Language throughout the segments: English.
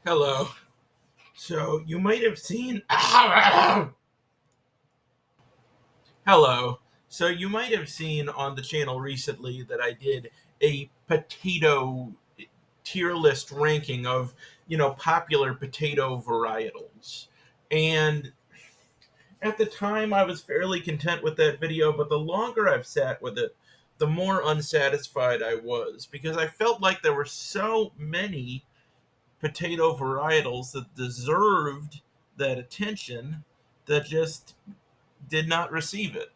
Hello. So you might have seen. Hello. So you might have seen on the channel recently that I did a potato tier list ranking of popular potato varietals, and at the time I was fairly content with that video. But the longer I've sat with it, the more unsatisfied I was because I felt like there were so many potato varietals that deserved that attention that just did not receive it.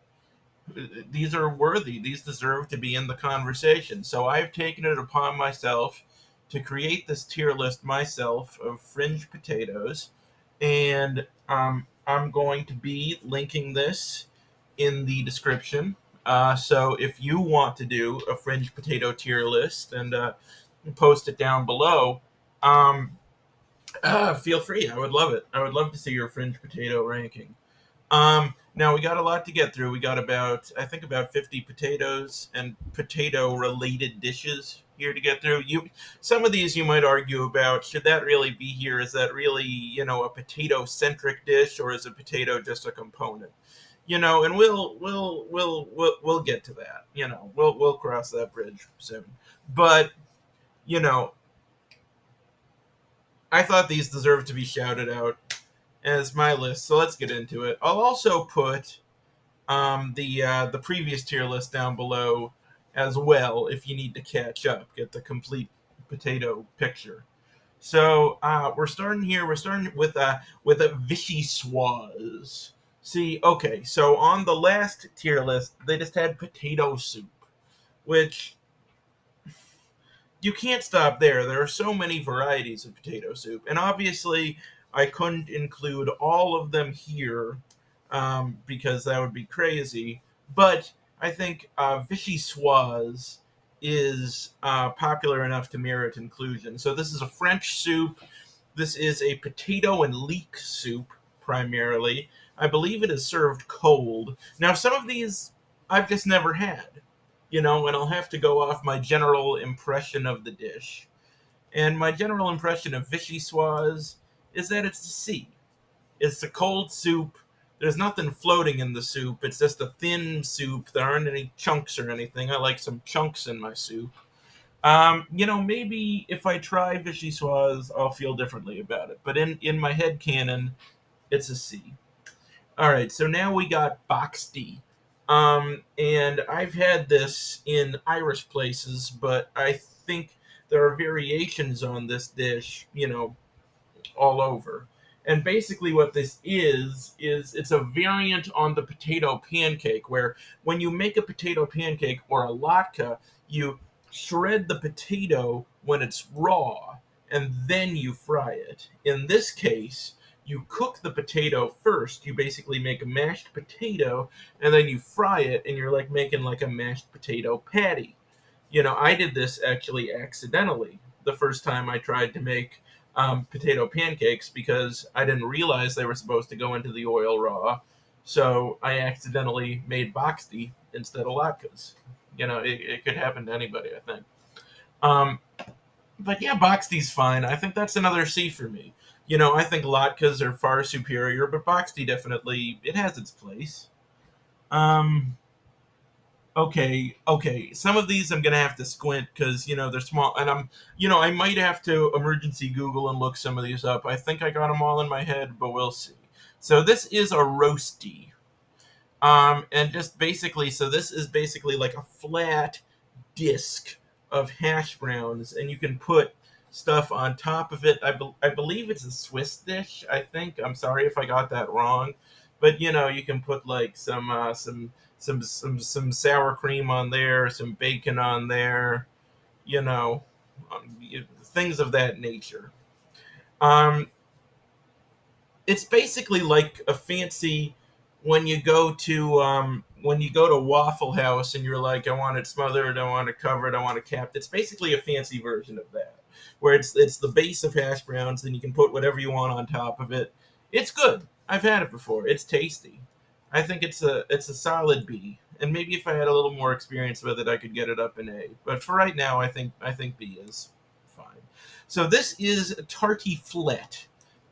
These are worthy, these deserve to be in the conversation. So I've taken it upon myself to create this tier list myself of fringe potatoes, and I'm going to be linking this in the description. So if you want to do a fringe potato tier list and post it down below, um, feel free. I would love it. I would love to see your fringe potato ranking. Now we got a lot to get through. We got about 50 potatoes and potato related dishes here to get through. Some of these you might argue about, should that really be here? Is that really, a potato centric dish, or is a potato just a component? And we'll get to that. We'll cross that bridge soon. But, you know, I thought these deserved to be shouted out as my list, so let's get into it. I'll also put the previous tier list down below as well if you need to catch up, get the complete potato picture. So we're starting here. We're starting with a vichyssoise. See, okay, so on the last tier list, they just had potato soup, which you can't stop there. There are so many varieties of potato soup, and obviously, I couldn't include all of them here because that would be crazy. But I think vichyssoise is popular enough to merit inclusion. So this is a French soup. This is a potato and leek soup primarily. I believe it is served cold. Now, some of these I've just never had, and I'll have to go off my general impression of the dish. And my general impression of vichyssoise is that it's a sea. It's a cold soup. There's nothing floating in the soup. It's just a thin soup. There aren't any chunks or anything. I like some chunks in my soup. Maybe if I try vichyssoise, I'll feel differently about it. But in my head canon, it's a C. All right, so now we got boxty. And I've had this in Irish places, but I think there are variations on this dish, all over. And basically, what this is it's a variant on the potato pancake, where when you make a potato pancake or a latke, you shred the potato when it's raw and then you fry it. In this case, you cook the potato first. You basically make a mashed potato and then you fry it, and you're like making like a mashed potato patty. I did this actually accidentally the first time I tried to make potato pancakes because I didn't realize they were supposed to go into the oil raw. So I accidentally made boxty instead of latkes. It could happen to anybody, I think. Um, but yeah, boxty's fine. I think that's another C for me. I think latkes are far superior, but boxty definitely, it has its place. Um, okay. Some of these I'm gonna have to squint because they're small, and I might have to emergency Google and look some of these up. I think I got them all in my head, but we'll see. So this is a roasty, and just basically, so this is basically like a flat disc of hash browns, and you can put stuff on top of it. I believe it's a Swiss dish. I think. I'm sorry if I got that wrong, but you can put like some sour cream on there, some bacon on there, you know, things of that nature. Um, it's basically like a fancy when you go to Waffle House and you're like, I want it smothered, I want it covered, I want it capped. It's basically a fancy version of that, where it's the base of hash browns, then you can put whatever you want on top of it. It's good. I've had it before. It's tasty. I think it's a solid B. And maybe if I had a little more experience with it, I could get it up in A. But for right now, I think B is fine. So this is tartiflette.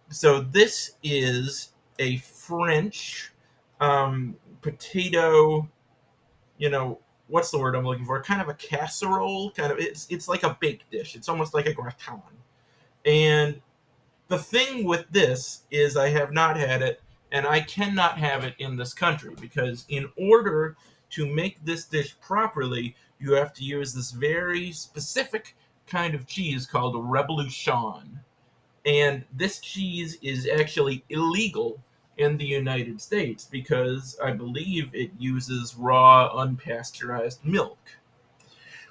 So this is a French potato, you know, what's the word I'm looking for? Kind of a casserole, kind of it's like a baked dish. It's almost like a gratin. And the thing with this is I have not had it, and I cannot have it in this country because in order to make this dish properly, you have to use this very specific kind of cheese called Revolution. And this cheese is actually illegal in the United States because I believe it uses raw, unpasteurized milk,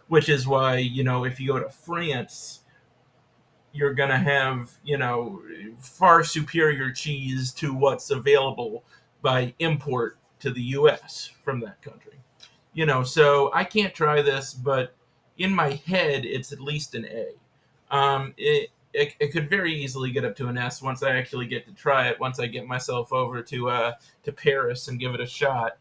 which is why, if you go to France, you're going to have, far superior cheese to what's available by import to the US from that country. So I can't try this, but in my head, it's at least an A. It could very easily get up to an S once I actually get to try it. Once I get myself over to Paris and give it a shot.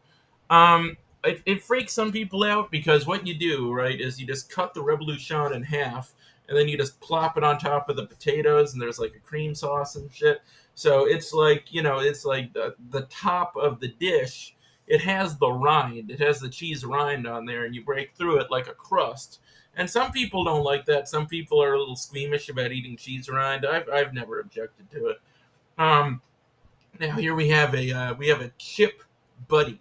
It freaks some people out because what you do, right, is you just cut the Revolution in half, and then you just plop it on top of the potatoes, and there's like a cream sauce and shit. So it's like, it's like the top of the dish. It has the rind. It has the cheese rind on there, and you break through it like a crust. And some people don't like that. Some people are a little squeamish about eating cheese rind. I've never objected to it. Um, Now here we have a chip buddy,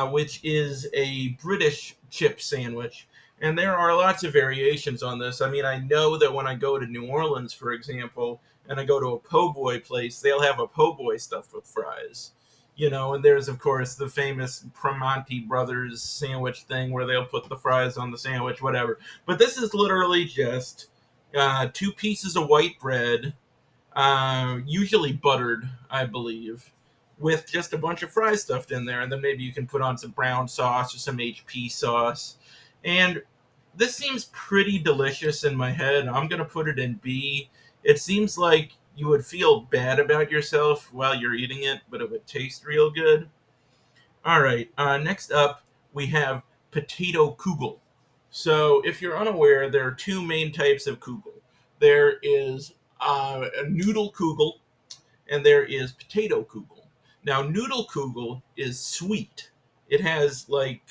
which is a British chip sandwich. And there are lots of variations on this. I mean, I know that when I go to New Orleans, for example, and I go to a po' boy place, they'll have a po' boy stuffed with fries. And there's, of course, the famous Primanti Brothers sandwich thing where they'll put the fries on the sandwich, whatever. But this is literally just two pieces of white bread, usually buttered, I believe, with just a bunch of fries stuffed in there, and then maybe you can put on some brown sauce or some HP sauce. And this seems pretty delicious in my head. I'm gonna put it in B. It seems like you would feel bad about yourself while you're eating it, but it would taste real good. All right. Next up, we have potato kugel. So, if you're unaware, there are two main types of kugel. There is a noodle kugel, and there is potato kugel. Now, noodle kugel is sweet. It has like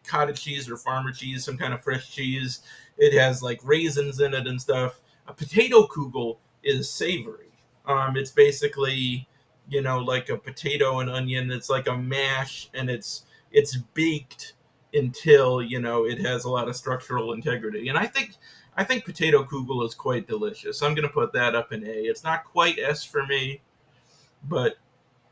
cottage cheese or farmer cheese, some kind of fresh cheese. It has like raisins in it and stuff. A potato kugel is savory. It's basically like a potato and onion. It's like a mash, and it's baked until it has a lot of structural integrity. And I think potato kugel is quite delicious. I'm going to put that up in A. It's not quite S for me, but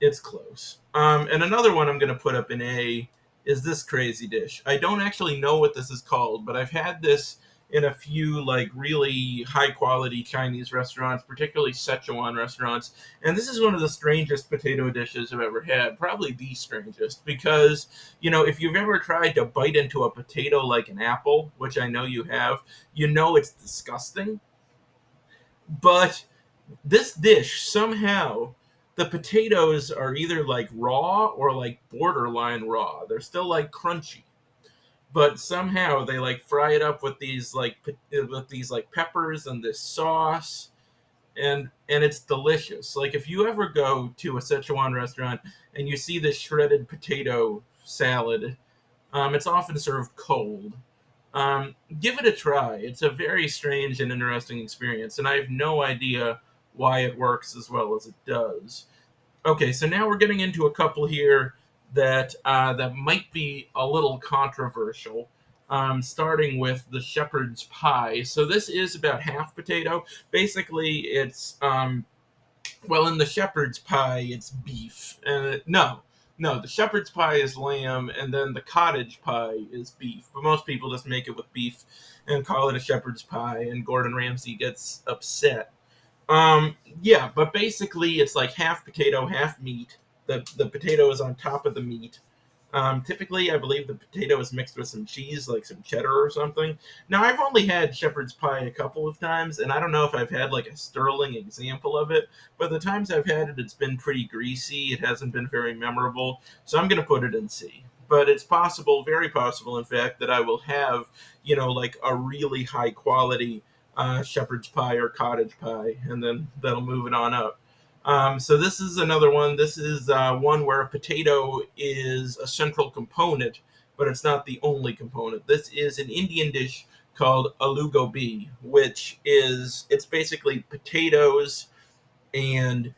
it's close. And another one I'm going to put up in A is this crazy dish. I don't actually know what this is called, but I've had this in a few like really high quality Chinese restaurants, particularly Szechuan restaurants. And this is one of the strangest potato dishes I've ever had, probably the strangest, because if you've ever tried to bite into a potato like an apple, which I know you have, it's disgusting. But this dish, somehow the potatoes are either like raw or like borderline raw. They're still like crunchy, but somehow they like fry it up with these like peppers and this sauce, and it's delicious. Like if you ever go to a Szechuan restaurant and you see this shredded potato salad, it's often served cold. Give it a try. It's a very strange and interesting experience, and I have no idea why it works as well as it does. Okay, so now we're getting into a couple here that might be a little controversial. Starting with the shepherd's pie. So this is about half potato. Basically, it's well, in the shepherd's pie, it's beef. No, the shepherd's pie is lamb, and then the cottage pie is beef. But most people just make it with beef and call it a shepherd's pie, and Gordon Ramsay gets upset. Yeah, but basically it's like half potato, half meat. The potato is on top of the meat. Typically, I believe the potato is mixed with some cheese, like some cheddar or something. Now, I've only had shepherd's pie a couple of times, and I don't know if I've had like a sterling example of it, but the times I've had it, it's been pretty greasy. It hasn't been very memorable, so I'm going to put it in C. but it's possible, very possible, in fact, that I will have, like a really high quality shepherd's pie or cottage pie, and then that'll move it on up. So this is another one. This is one where a potato is a central component, but it's not the only component. This is an Indian dish called aloo gobi, which is it's basically potatoes and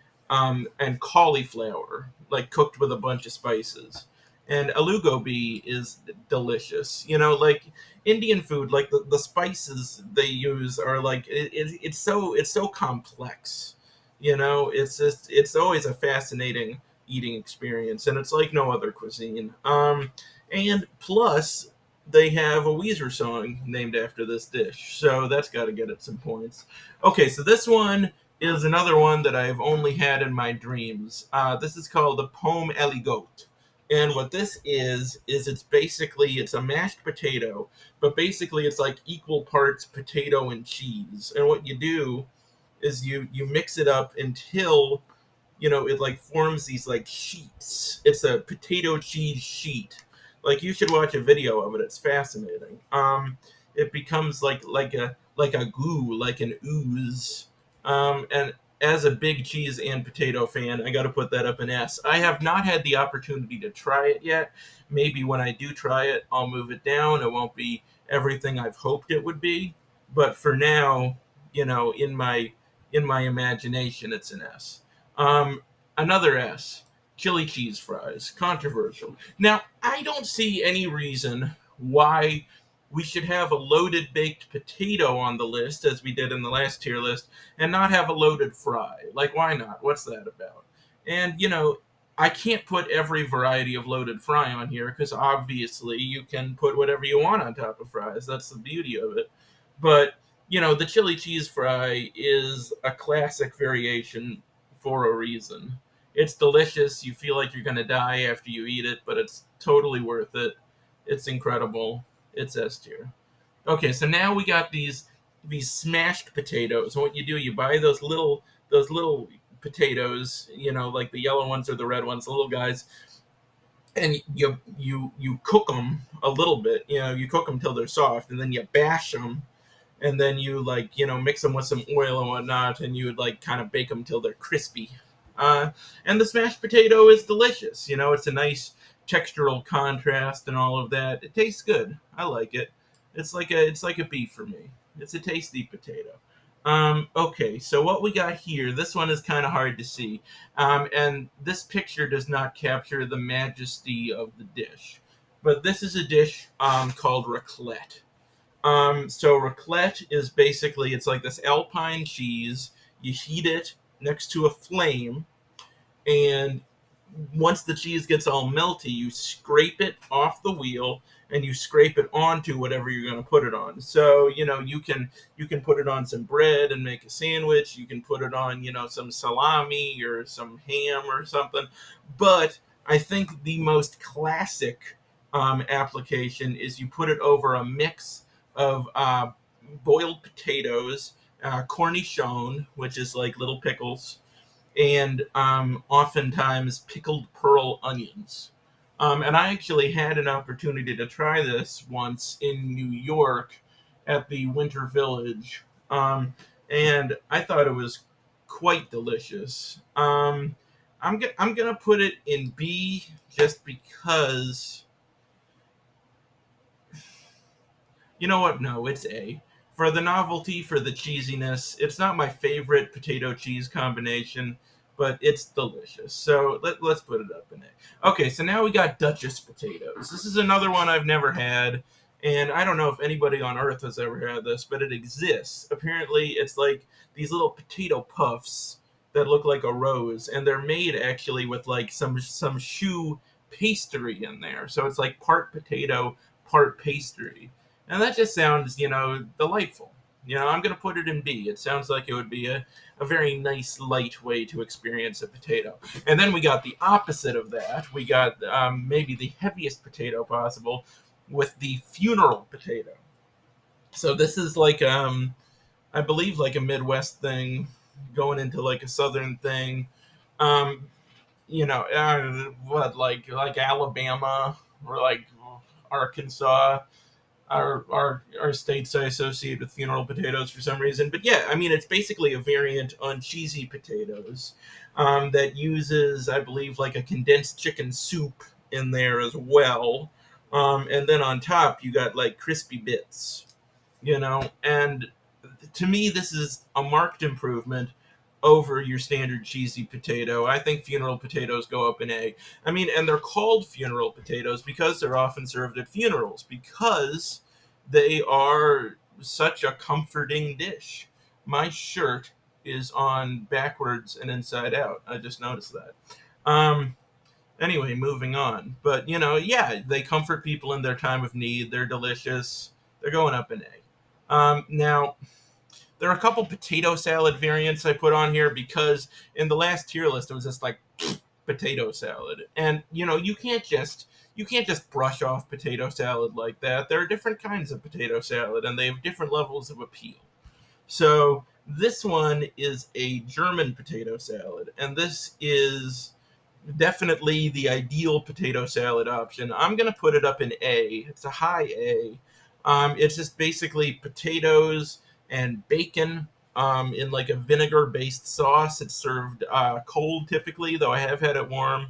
cauliflower, like cooked with a bunch of spices. And aloo gobi is delicious. Like Indian food, like the spices they use are like it's so complex. It's always a fascinating eating experience, and it's like no other cuisine. And plus they have a Weezer song named after this dish, so that's got to get it some points. Okay, so this one is another one that I've only had in my dreams. This is called the pomme aligot. And what this is it's a mashed potato, but basically it's like equal parts potato and cheese. And what you do is you mix it up until it like forms these like sheets. It's a potato cheese sheet. Like you should watch a video of it. It's fascinating. It becomes like a goo, like an ooze. And as a big cheese and potato fan, I got to put that up an S. I have not had the opportunity to try it yet. Maybe when I do try it, I'll move it down. It won't be everything I've hoped it would be, but for now, in my imagination, it's an S. Another S, chili cheese fries. Controversial. Now, I don't see any reason why we should have a loaded baked potato on the list, as we did in the last tier list, and not have a loaded fry. Like, why not? What's that about? And, I can't put every variety of loaded fry on here because obviously you can put whatever you want on top of fries. That's the beauty of it. But, the chili cheese fry is a classic variation for a reason. It's delicious. You feel like you're going to die after you eat it, but it's totally worth it. It's incredible. It's S tier. Okay, so now we got these smashed potatoes. And what you do, you buy those little potatoes, like the yellow ones or the red ones, the little guys, and you cook them a little bit. You cook them till they're soft, and then you bash them, and then you mix them with some oil and whatnot, and you would like kind of bake them till they're crispy. And the smashed potato is delicious. It's a nice textural contrast and all of that. It tastes good. I like it. It's like a beef for me. It's a tasty potato. Okay, so what we got here, this one is kind of hard to see. And this picture does not capture the majesty of the dish. But this is a dish called raclette. So raclette is basically, it's like this Alpine cheese. You heat it next to a flame, and once the cheese gets all melty, you scrape it off the wheel and you scrape it onto whatever you're going to put it on. So, you can put it on some bread and make a sandwich. You can put it on, some salami or some ham or something. But I think the most classic application is you put it over a mix of boiled potatoes, cornichon, which is like little pickles, and oftentimes pickled pearl onions. And I actually had an opportunity to try this once in New York at the Winter Village, and I thought it was quite delicious. I'm gonna put it in B just because. You know what? No, it's A. For the novelty, for the cheesiness, it's not my favorite potato cheese combination, but it's delicious. So let's put it up in A. Okay, so now we got Duchess potatoes. This is another one I've never had, and I don't know if anybody on Earth has ever had this, but it exists. Apparently, it's like these little potato puffs that look like a rose, and they're made actually with like some choux pastry in there. So it's like part potato, part pastry. And that just sounds, delightful. I'm going to put it in B. It sounds like it would be a very nice, light way to experience a potato. And then we got the opposite of that. We got maybe the heaviest potato possible with the funeral potato. So this is like, I believe, like a Midwest thing going into like a Southern thing. What, like Alabama, or like Arkansas. Our states I associate with funeral potatoes for some reason. But yeah, I mean, it's basically a variant on cheesy potatoes that uses, I believe, like a condensed chicken soup in there as well. And then on top, you got like crispy bits, and to me, this is a marked improvement over your standard cheesy potato. I think funeral potatoes go up in A. I mean, and they're called funeral potatoes because they're often served at funerals, because they are such a comforting dish. My shirt is on backwards and inside out. I just noticed that. Um, anyway, moving on. But, yeah, they comfort people in their time of need. They're delicious. They're going up in A. Now, there are a couple potato salad variants I put on here because in the last tier list it was just like potato salad, and you can't just brush off potato salad like that. There are different kinds of potato salad, and they have different levels of appeal. So this one is a German potato salad, and this is definitely the ideal potato salad option. I'm going to put it up in A. It's a high A. It's just basically potatoes and bacon in like a vinegar based sauce. It's served cold typically, though I have had it warm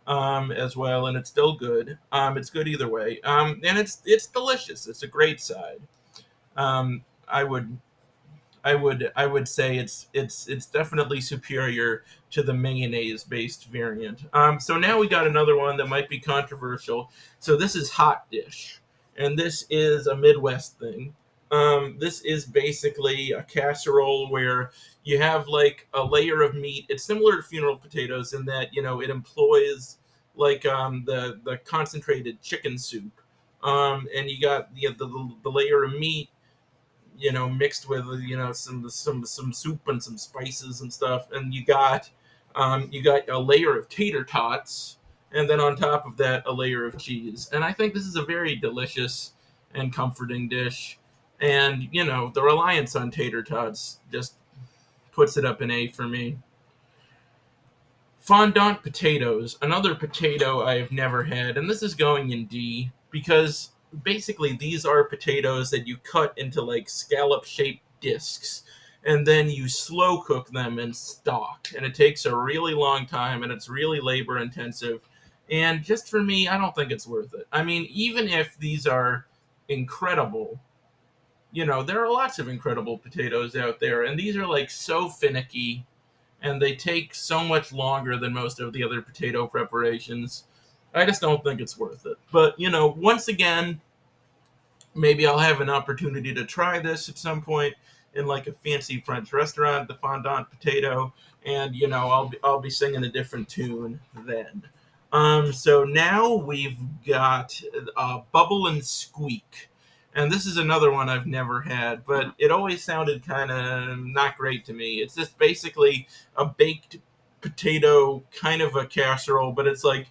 as well, and it's still good. It's good either way. And it's delicious. It's a great side. I would say it's definitely superior to the mayonnaise based variant. So now we got another one that might be controversial. So this is hot dish, and this is a Midwest thing. This is basically a casserole where you have like a layer of meat. It's similar to funeral potatoes in that it employs like the concentrated chicken soup, and you got the layer of meat mixed with some soup and some spices and stuff, and you got a layer of tater tots, and then on top of that a layer of cheese. And I think this is a very delicious and comforting dish. And the reliance on tater tots just puts it up in A for me. Fondant potatoes, another potato I have never had, and this is going in D because basically these are potatoes that you cut into like scallop shaped discs, and then you slow cook them in stock, and it takes a really long time, and it's really labor intensive. And just for me, I don't think it's worth it. I mean, even if these are incredible, there are lots of incredible potatoes out there, and these are like so finicky, and they take so much longer than most of the other potato preparations. I just don't think it's worth it. But, once again, maybe I'll have an opportunity to try this at some point in like a fancy French restaurant, the fondant potato, and I'll be singing a different tune then. So now we've got Bubble and Squeak. And this is another one I've never had, but it always sounded kind of not great to me. It's just basically a baked potato, kind of a casserole, but it's like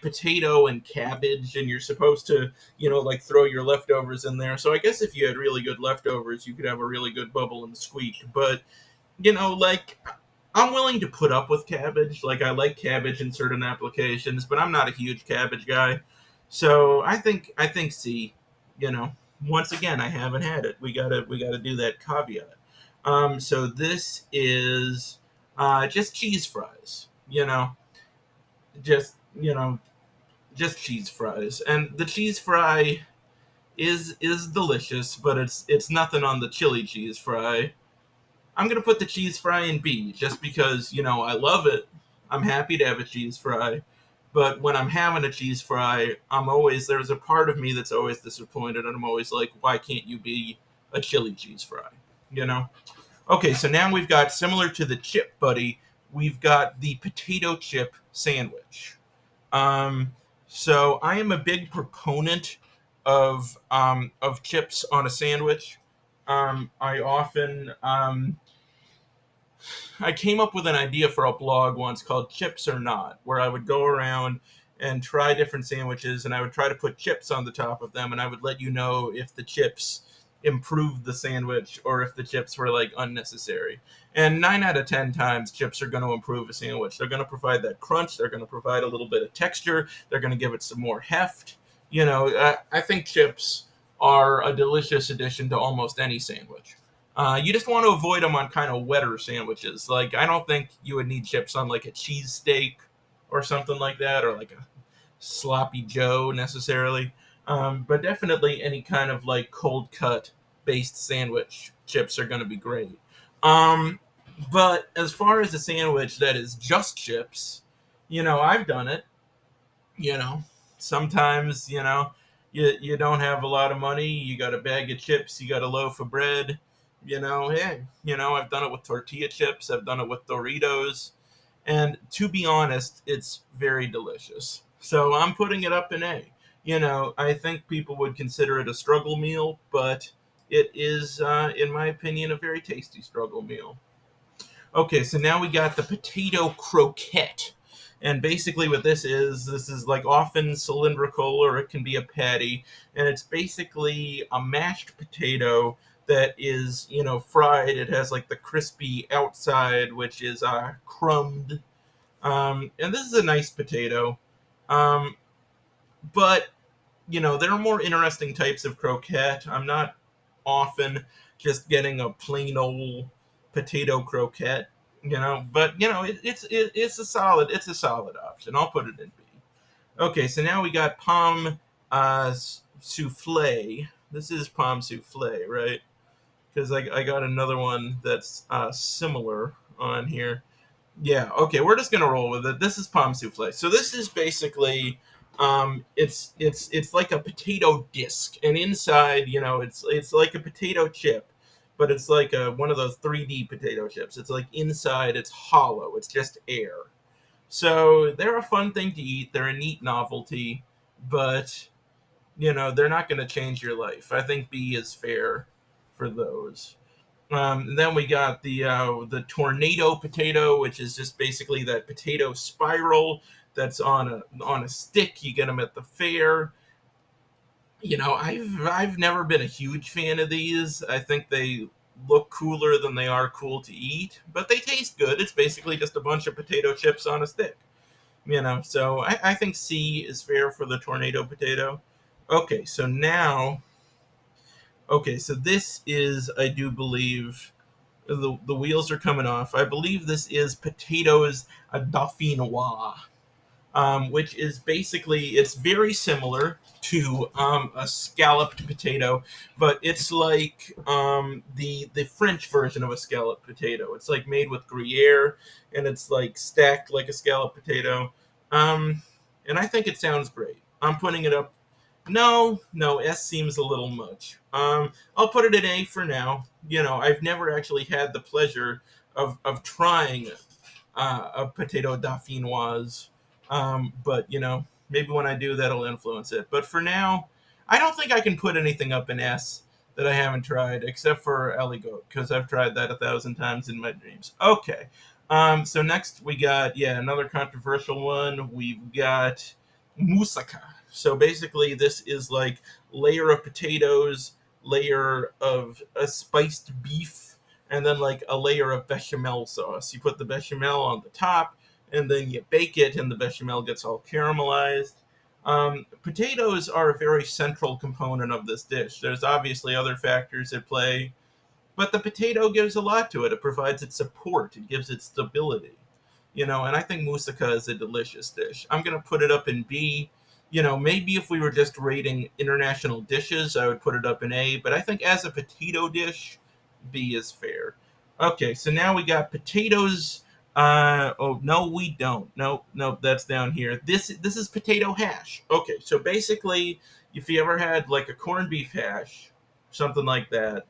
potato and cabbage, and you're supposed to like throw your leftovers in there. So I guess if you had really good leftovers, you could have a really good Bubble and Squeak. But like, I'm willing to put up with cabbage. Like, I like cabbage in certain applications, but I'm not a huge cabbage guy. So I think C. You know, Once again, I haven't had it. We gotta do that caveat. So this is just cheese fries. Just just cheese fries, and the cheese fry is delicious, but it's nothing on the chili cheese fry. I'm gonna put the cheese fry in B just because I love it. I'm happy to have a cheese fry, but when I'm having a cheese fry, there's a part of me that's always disappointed, and I'm always like, why can't you be a chili cheese fry? You know. Okay, so now we've got, similar to the chip buddy, we've got the potato chip sandwich. Um, so I am a big proponent of chips on a sandwich. I often I came up with an idea for a blog once called Chips or Not, where I would go around and try different sandwiches, and I would try to put chips on the top of them, and I would let you know if the chips improved the sandwich or if the chips were like unnecessary. And 9 out of 10 times, chips are going to improve a sandwich. They're going to provide that crunch. They're going to provide a little bit of texture. They're going to give it some more heft. I think chips are a delicious addition to almost any sandwich. You just want to avoid them on kind of wetter sandwiches. Like, I don't think you would need chips on like a cheesesteak or something like that, or like a sloppy Joe necessarily. But definitely any kind of like cold cut based sandwich, chips are going to be great. Um, but as far as a sandwich that is just chips, I've done it. you know Sometimes, you don't have a lot of money, you got a bag of chips, you got a loaf of bread. Hey, I've done it with tortilla chips, I've done it with Doritos, and to be honest, it's very delicious, so I'm putting it up in A. I think people would consider it a struggle meal, but it is, in my opinion, a very tasty struggle meal. Okay, so now we got the potato croquette. And basically, what this is like often cylindrical, or it can be a patty. And it's basically a mashed potato that is, fried. It has like the crispy outside, which is crumbed. And this is a nice potato. Um, but there are more interesting types of croquette. I'm not often just getting a plain old potato croquette, but it's a solid option. I'll put it in B. Okay, so now we got pomme souffle. This is pomme souffle, right? Because I got another one that's similar on here. Yeah, okay, we're just gonna roll with it. This is pomme souffle. So this is basically, it's like a potato disc, and inside, it's like a potato chip, but it's like one of those 3D potato chips. It's like inside, it's hollow. It's just air. So they're a fun thing to eat. They're a neat novelty, but they're not going to change your life. I think B is fair for those. And then we got the tornado potato, which is just basically that potato spiral that's on a stick. You get them at the fair. I've never been a huge fan of these. I think they look cooler than they are cool to eat, but they taste good. It's basically just a bunch of potato chips on a stick. So I think C is fair for the tornado potato. Okay, so now, okay, so this is, I do believe, the wheels are coming off. I believe this is potatoes dauphinoise, which is basically, it's very similar to a scalloped potato, but it's like the French version of a scalloped potato. It's like made with Gruyere, and it's like stacked like a scalloped potato. Um, and I think it sounds great. I'm putting it up. No, no, S seems a little much. I'll put it at A for now. I've never actually had the pleasure of trying a potato dauphinoise. But maybe when I do, that'll influence it. But for now, I don't think I can put anything up in S that I haven't tried, except for aligote, because I've tried that 1,000 times in my dreams. Okay. So next we got, another controversial one. We've got moussaka. So basically, this is like layer of potatoes, layer of a spiced beef, and then like a layer of bechamel sauce. You put the bechamel on the top, and then you bake it, and the bechamel gets all caramelized. Potatoes are a very central component of this dish. There's obviously other factors at play, but the potato gives a lot to it. It provides it support, it gives it stability. And I think moussaka is a delicious dish. I'm going to put it up in B. Maybe if we were just rating international dishes, I would put it up in A, but I think as a potato dish, B is fair. Okay, so now we got potatoes. Oh no, we don't. Nope, nope, that's down here. This is potato hash. Okay, so basically, if you ever had like a corned beef hash, something like that,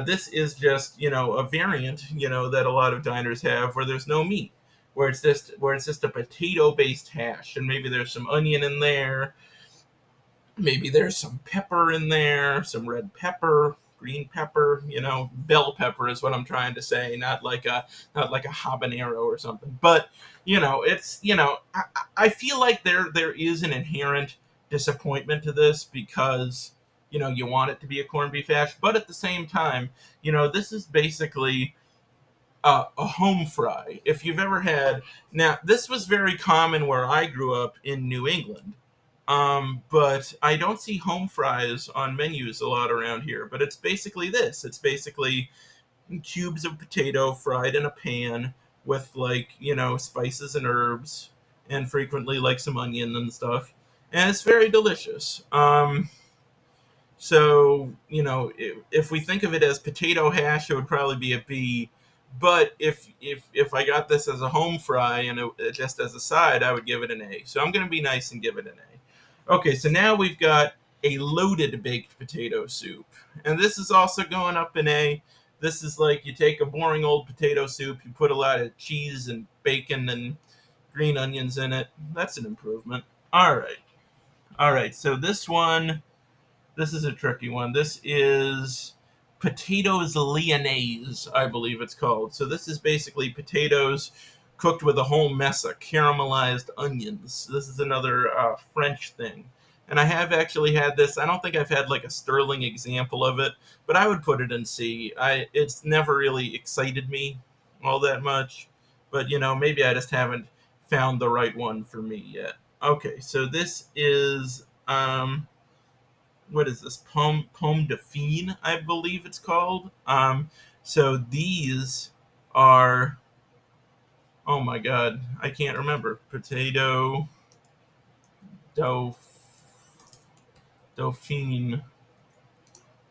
this is just a variant that a lot of diners have where there's no meat, where it's just a potato based hash, and maybe there's some onion in there, maybe there's some pepper in there, some red pepper, green pepper, bell pepper is what I'm trying to say, not like a habanero or something. But it's I feel like there is an inherent disappointment to this because you want it to be a corned beef hash, but at the same time, this is basically a home fry. If you've ever had, now this was very common where I grew up in New England. But I don't see home fries on menus a lot around here. But it's basically this. It's basically cubes of potato fried in a pan with, like, spices and herbs, and frequently like some onion and stuff. And it's very delicious. So, if we think of it as potato hash, it would probably be a B. But if I got this as a home fry and just as a side, I would give it an A. So I'm going to be nice and give it an A. Okay, so now we've got a loaded baked potato soup. And this is also going up in A. This is like you take a boring old potato soup, you put a lot of cheese and bacon and green onions in it. That's an improvement. All right. All right, so this is a tricky one. This is potatoes lyonnaise, I believe it's called. So this is basically potatoes cooked with a whole mess of caramelized onions. This is another French thing. And I have actually had this. I don't think I've had like a sterling example of it, but I would put it in C. It's never really excited me all that much, but maybe I just haven't found the right one for me yet. Okay, so this is what is this, pomme de fine, I believe it's called. So these are, oh my god, I can't remember. Potato dauphine.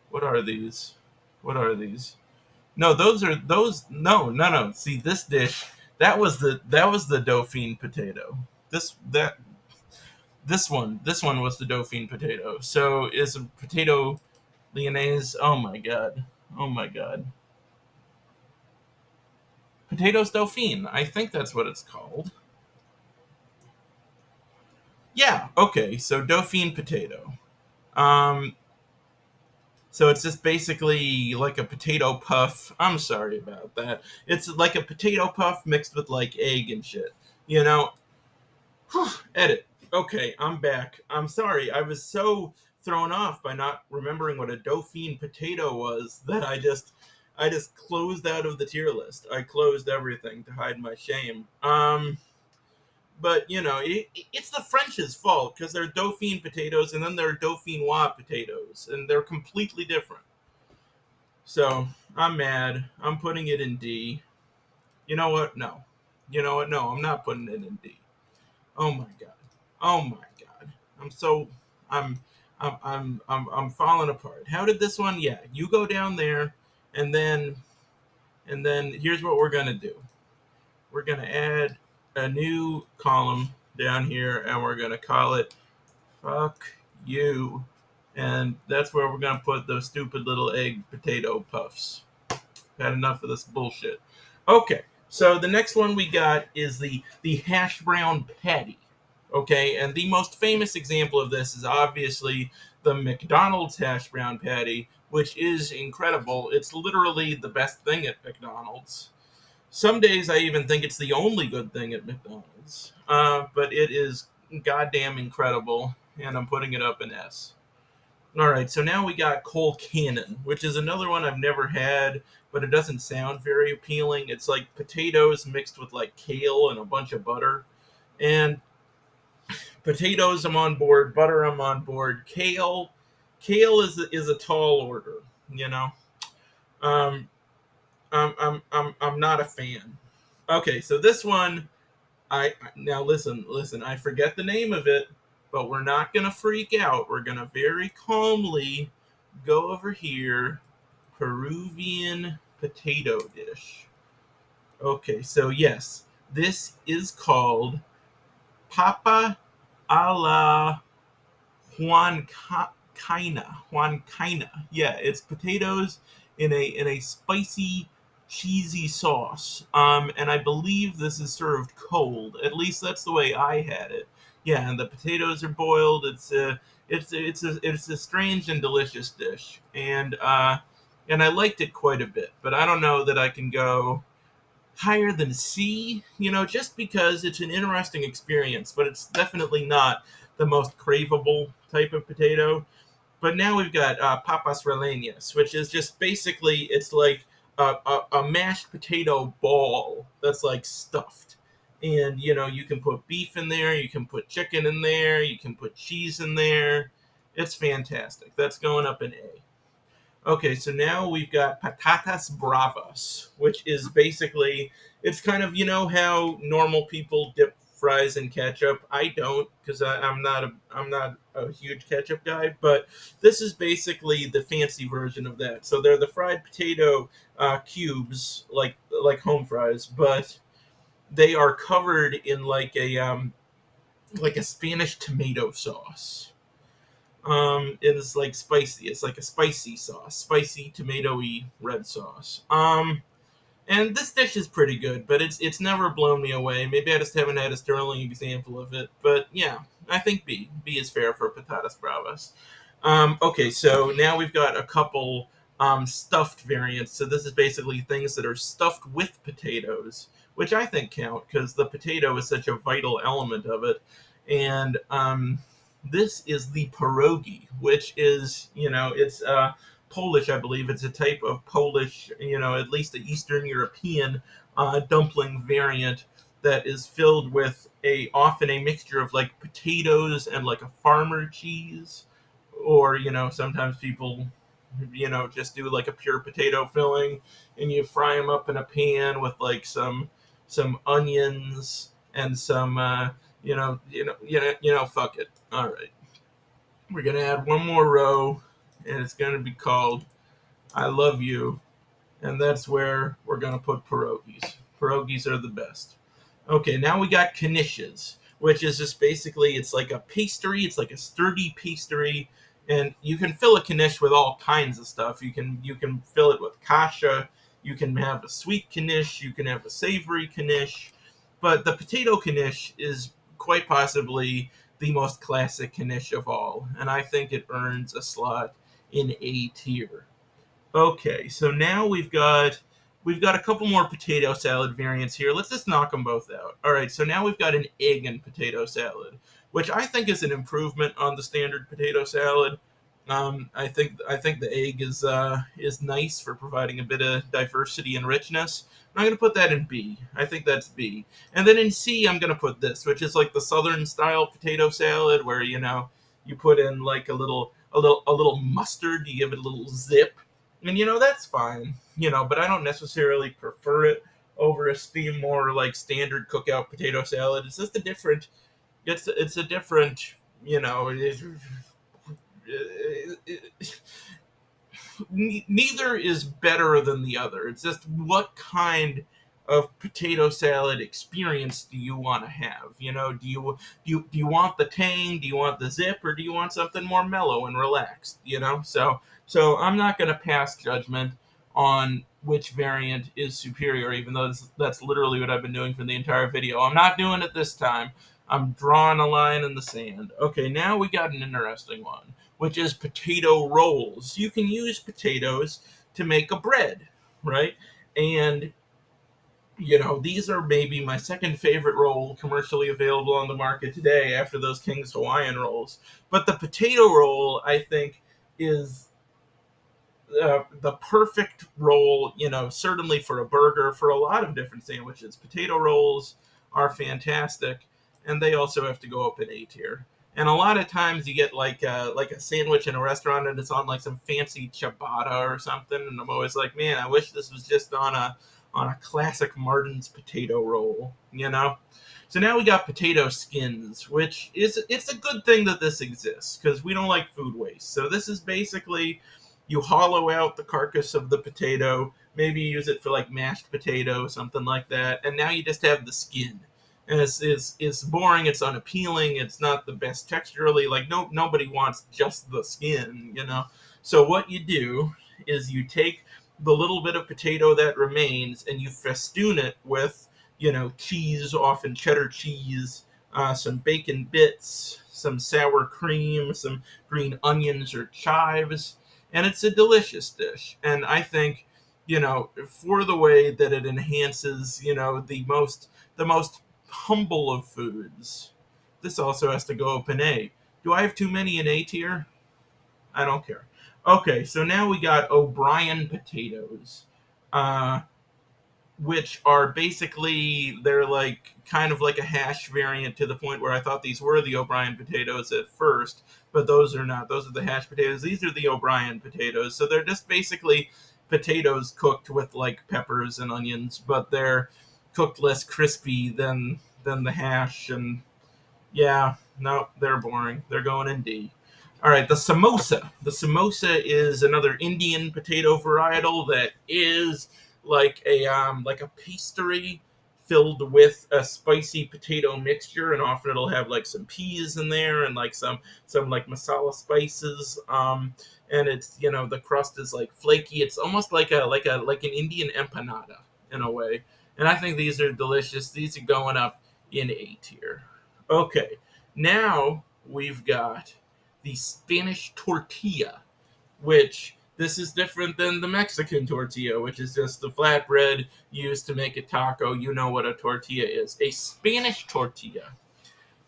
What are these? What are these? No, those. No, no, no. See, this dish, that was the dauphine potato. This one was the dauphine potato. So is a potato lyonnaise. Oh my god. Oh my god. Potatoes dauphine. I think that's what it's called. Yeah. Okay. So dauphine potato. Um. So it's just basically like a potato puff. I'm sorry about that. It's like a potato puff mixed with like egg and shit. You know. Edit. Okay, I'm back. I'm sorry. I was so thrown off by not remembering what a dauphine potato was that I just closed out of the tier list. I closed everything to hide my shame. But it's the French's fault because they're dauphine potatoes and then they're dauphinois potatoes and they're completely different. So I'm mad. I'm putting it in D. You know what? No. You know what? No, I'm not putting it in D. Oh my god. Oh my god. I'm so I'm I'm falling apart. How did this one? Yeah, you go down there and then here's what we're going to do. We're going to add a new column down here and we're going to call it fuck you. And that's where we're going to put those stupid little egg potato puffs. Had enough of this bullshit. Okay. So the next one we got is the hash brown patty. Okay, and the most famous example of this is obviously the McDonald's hash brown patty, which is incredible. It's literally the best thing at McDonald's. Some days I even think it's the only good thing at McDonald's. But it is goddamn incredible, and I'm putting it up in S. All right, so now we got Cole Cannon, which is another one I've never had, but it doesn't sound very appealing. It's like potatoes mixed with like kale and a bunch of butter. And potatoes, I'm on board. Butter, I'm on board. Kale is a tall order. You know, um, I'm not a fan. Okay, so this one, I now listen. I forget the name of it, but we're not gonna freak out. We're gonna very calmly go over here. Peruvian potato dish. Okay, so yes, this is called papa a la Huancaina. Yeah, it's potatoes in a spicy, cheesy sauce. And I believe this is served cold. At least that's the way I had it. Yeah, and the potatoes are boiled. It's a strange and delicious dish, and I liked it quite a bit. But I don't know that I can go higher than C, just because it's an interesting experience, but it's definitely not the most craveable type of potato. But now we've got papas rellenas, which is just basically it's like a mashed potato ball that's like stuffed. And you can put beef in there, you can put chicken in there, you can put cheese in there. It's fantastic. That's going up an A. Okay, so now we've got patatas bravas, which is basically it's kind of how normal people dip fries in ketchup. I don't because I'm not a huge ketchup guy, but this is basically the fancy version of that. So they're the fried potato cubes, like home fries, but they are covered in like a Spanish tomato sauce. It's like spicy. It's like a spicy sauce, spicy tomatoey red sauce. And this dish is pretty good, but it's never blown me away. Maybe I just haven't had a sterling example of it. But yeah, I think B. B is fair for patatas bravas. Okay, so now we've got a couple stuffed variants. So this is basically things that are stuffed with potatoes, which I think count because the potato is such a vital element of it. And this is the pierogi, which is it's Polish, I believe. It's a type of Polish, at least the Eastern European dumpling variant that is filled with often a mixture of like potatoes and like a farmer cheese, or sometimes people just do like a pure potato filling, and you fry them up in a pan with like some onions and some fuck it. All right, we're gonna add one more row, and it's gonna be called I Love You, and that's where we're gonna put pierogies. Pierogies are the best. Okay, now we got knishes, which is just basically it's like a pastry. It's like a sturdy pastry, and you can fill a knish with all kinds of stuff. You can fill it with kasha. You can have a sweet knish. You can have a savory knish, but the potato knish is quite possibly the most classic knish of all, and I think it earns a slot in A tier. Okay, so now we've got a couple more potato salad variants here. Let's just knock them both out. All right, so now we've got an egg and potato salad, which I think is an improvement on the standard potato salad. I think the egg is nice for providing a bit of diversity and richness. I'm going to put that in B. I think that's B. And then in C, I'm going to put this, which is like the southern style potato salad, where you put in like a little mustard, you give it a little zip, and that's fine. But I don't necessarily prefer it over more like standard cookout potato salad. It's just a different. It's a different. You know, neither is better than the other. It's just what kind of potato salad experience do you want to have? Do you want the tang? Do you want the zip, or do you want something more mellow and relaxed? So I'm not going to pass judgment on which variant is superior, even though that's literally what I've been doing for the entire video. I'm not doing it this time. I'm drawing a line in the sand. Okay, now we got an interesting one, which is potato rolls. You can use potatoes to make a bread, right? And these are maybe my second favorite roll commercially available on the market today after those King's Hawaiian rolls. But the potato roll, I think, is the perfect roll, certainly for a burger, for a lot of different sandwiches. Potato rolls are fantastic, and they also have to go up in A tier. And a lot of times you get like a sandwich in a restaurant, and it's on like some fancy ciabatta or something, and I'm always like, man, I wish this was just on a classic Martin's potato roll. So now we got potato skins, which it's a good thing that this exists because we don't like food waste. So this is basically you hollow out the carcass of the potato, maybe use it for like mashed potato, something like that, and now you just have the skin. And it's boring, it's unappealing, it's not the best texturally. Like nobody wants just the skin. So what you do is you take the little bit of potato that remains and you festoon it with cheese, often cheddar cheese, some bacon bits, some sour cream, some green onions or chives, and it's a delicious dish. And I think, for the way that it enhances, the most humble of foods, this also has to go up in A. Do I have too many in A tier? I don't care. Okay, so now we got O'Brien potatoes, uh, which are basically they're like kind of like a hash variant to the point where I thought these were the O'Brien potatoes at first, but those are not. Those are the hash potatoes. These are the O'Brien potatoes. So they're just basically potatoes cooked with like peppers and onions, but they're cooked less crispy than the hash. And yeah, no, they're boring. They're going in D. All right, the samosa. The samosa is another Indian potato varietal that is like a pastry filled with a spicy potato mixture, and often it'll have like some peas in there and like some like masala spices. And it's the crust is like flaky. It's almost like an Indian empanada in a way. And I think these are delicious. These are going up in A tier. Okay, now we've got the Spanish tortilla, which this is different than the Mexican tortilla, which is just the flatbread used to make a taco. You know what a tortilla is. A Spanish tortilla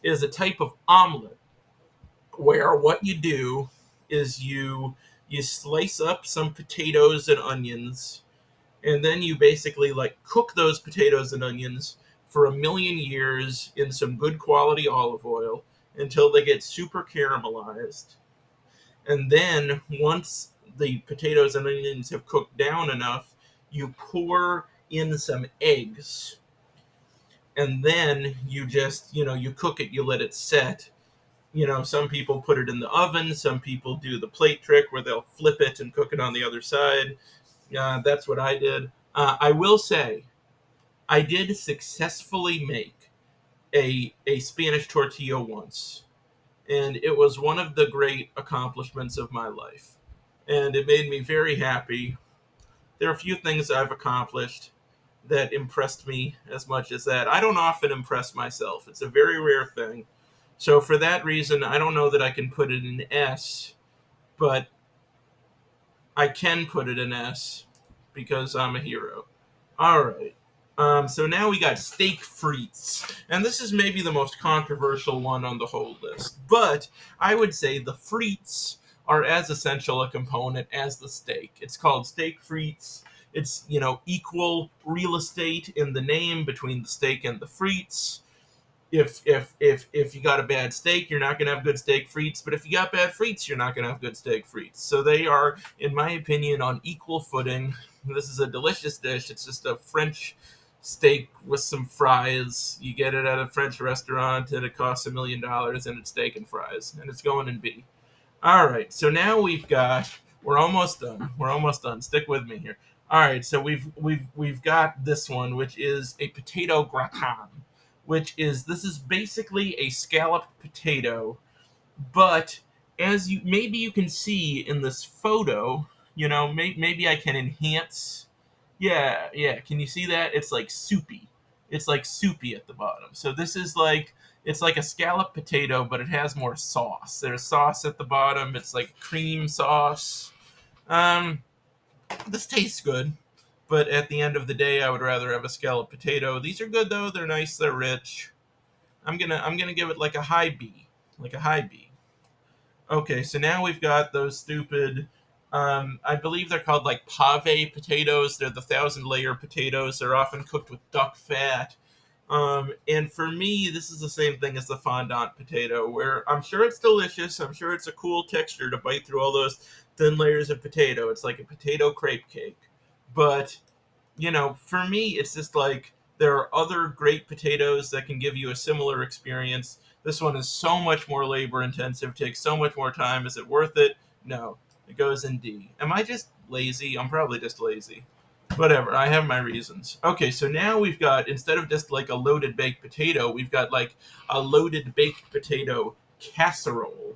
is a type of omelet where what you do is you slice up some potatoes and onions, and then you basically like cook those potatoes and onions for 1,000,000 years in some good quality olive oil until they get super caramelized. And then once the potatoes and onions have cooked down enough, you pour in some eggs, and then you just you cook it, you let it set. Some people put it in the oven, some people do the plate trick where they'll flip it and cook it on the other side. That's what I did. I will say, I did successfully make a Spanish tortilla once, and it was one of the great accomplishments of my life. And it made me very happy. There are a few things I've accomplished that impressed me as much as that. I don't often impress myself, it's a very rare thing. So, for that reason, I don't know that I can put it in S, but I can put it in S because I'm a hero. All right. So now we got steak frites, and this is maybe the most controversial one on the whole list. But I would say the frites are as essential a component as the steak. It's called steak frites. It's equal real estate in the name between the steak and the frites. If you got a bad steak, you're not gonna have good steak frites. But if you got bad frites, you're not gonna have good steak frites. So they are, in my opinion, on equal footing. This is a delicious dish. It's just a French steak with some fries. You get it at a French restaurant, and it costs $1,000,000, and it's steak and fries, and it's going in B. All right, so now we've got. We're almost done. We're almost done. Stick with me here. All right, so we've got this one, which is a potato gratin, which is this is basically a scalloped potato, but as you can see in this photo, maybe I can enhance. Yeah, yeah. Can you see that? It's like soupy. It's like soupy at the bottom. So this is like it's like a scalloped potato, but it has more sauce. There's sauce at the bottom. It's like cream sauce. Um, this tastes good, but at the end of the day, I would rather have a scalloped potato. These are good though. They're nice. They're rich. I'm gonna give it like a high B, like a high B. Okay, so now we've got those stupid. I believe they're called like pave potatoes. They're the thousand-layer potatoes. They're often cooked with duck fat. And for me, this is the same thing as the fondant potato, where I'm sure it's delicious. I'm sure it's a cool texture to bite through all those thin layers of potato. It's like a potato crepe cake. But for me, it's just like there are other great potatoes that can give you a similar experience. This one is so much more labor intensive, takes so much more time. Is it worth it? No. It goes in D. Am I just lazy? I'm probably just lazy. Whatever, I have my reasons. Okay, so now we've got, instead of just like a loaded baked potato, we've got like a loaded baked potato casserole,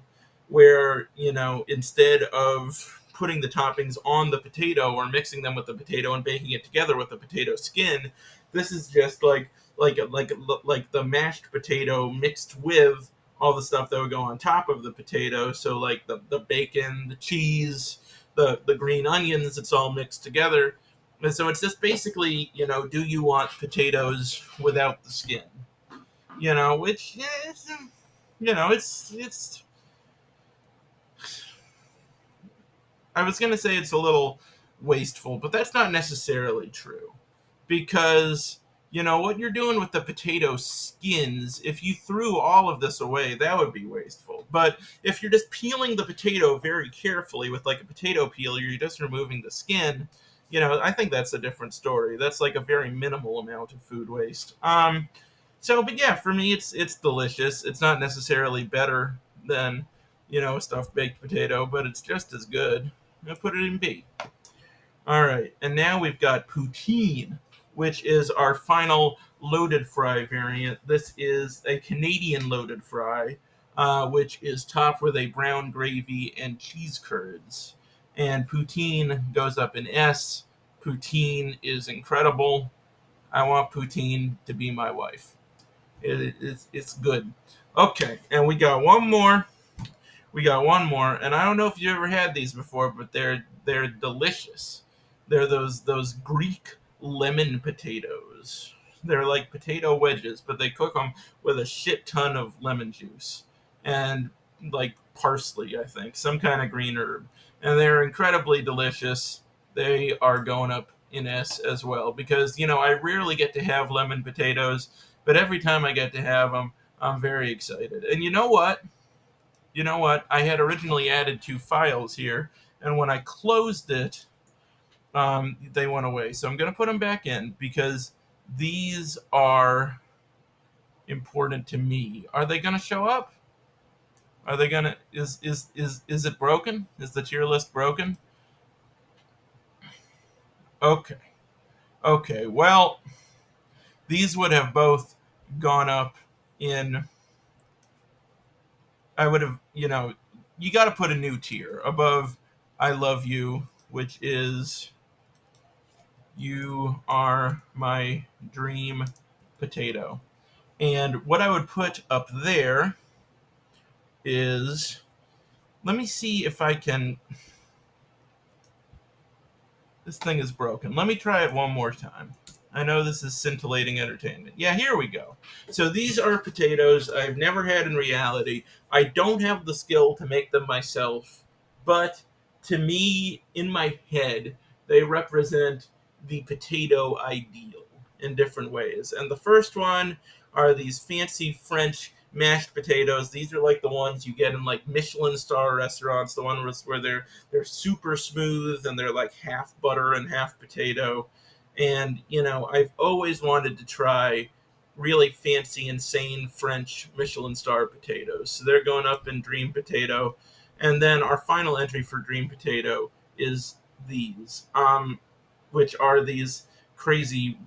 where, instead of putting the toppings on the potato or mixing them with the potato and baking it together with the potato skin, this is just like the mashed potato mixed with all the stuff that would go on top of the potato. So like the bacon, the cheese, the green onions, it's all mixed together. And so it's just basically, do you want potatoes without the skin? Which, yeah, it's I was going to say it's a little wasteful, but that's not necessarily true. Because, what you're doing with the potato skins, if you threw all of this away, that would be wasteful. But if you're just peeling the potato very carefully with like a potato peeler, you're just removing the skin, I think that's a different story. That's like a very minimal amount of food waste. But yeah, for me, it's delicious. It's not necessarily better than a stuffed baked potato, but it's just as good. I put it in B. All right, and now we've got poutine, which is our final loaded fry variant. This is a Canadian loaded fry, which is topped with a brown gravy and cheese curds. And poutine goes up in S. Poutine is incredible. I want poutine to be my wife. It's good. Okay, and we got one more. And I don't know if you ever had these before, but they're delicious. They're those Greek lemon potatoes. They're like potato wedges, but they cook them with a shit ton of lemon juice and like parsley, I think, some kind of green herb, and they're incredibly delicious. They are going up in S as well because I rarely get to have lemon potatoes, but every time I get to have them, I'm very excited. And you know what? I had originally added 2 files here, and when I closed it, they went away. So I'm going to put them back in because these are important to me. Are they going to show up? Are they going to? Is it broken? Is the tier list broken? Okay. Okay. Well, these would have both gone up in. I would have, you got to put a new tier above I love you, which is you are my dream potato. And what I would put up there is, let me see if I can. This thing is broken. Let me try it one more time. I know this is scintillating entertainment. Yeah, here we go. So these are potatoes I've never had in reality. I don't have the skill to make them myself, but to me, in my head, they represent the potato ideal in different ways. And the first one are these fancy French mashed potatoes. These are like the ones you get in like Michelin star restaurants, the ones where they're super smooth and they're like half butter and half potato. And I've always wanted to try really fancy, insane French Michelin star potatoes. So they're going up in Dream Potato. And then our final entry for Dream Potato is these, which are these crazy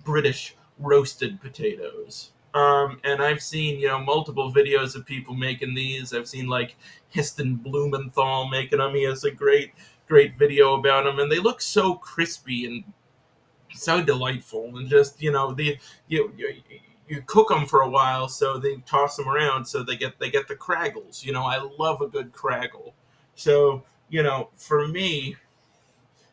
British roasted potatoes. And I've seen, multiple videos of people making these. I've seen like Histon Blumenthal making them. He has a great video about them, and they look so crispy and so delightful. And just you cook them for a while, so they toss them around, so they get the craggles. I love a good craggle. So for me,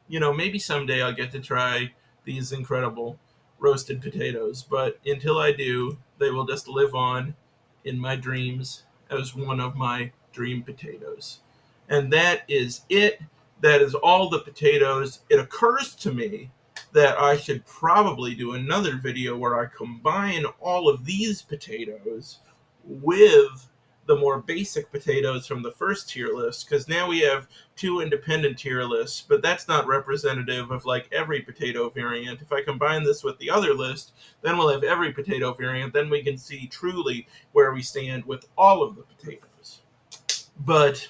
maybe someday I'll get to try these incredible roasted potatoes. But until I do, they will just live on in my dreams as one of my dream potatoes. And that is it. That is all the potatoes. It occurs to me that I should probably do another video where I combine all of these potatoes with the more basic potatoes from the first tier list, because now we have 2 independent tier lists, but that's not representative of like every potato variant. If I combine this with the other list, then we'll have every potato variant. Then we can see truly where we stand with all of the potatoes. But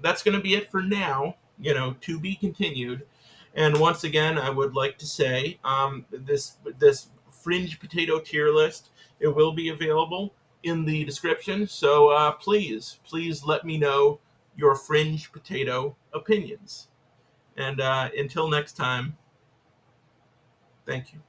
that's going to be it for now. To be continued. And once again, I would like to say this fringe potato tier list, it will be available in the description. So please let me know your fringe potato opinions. And until next time, thank you.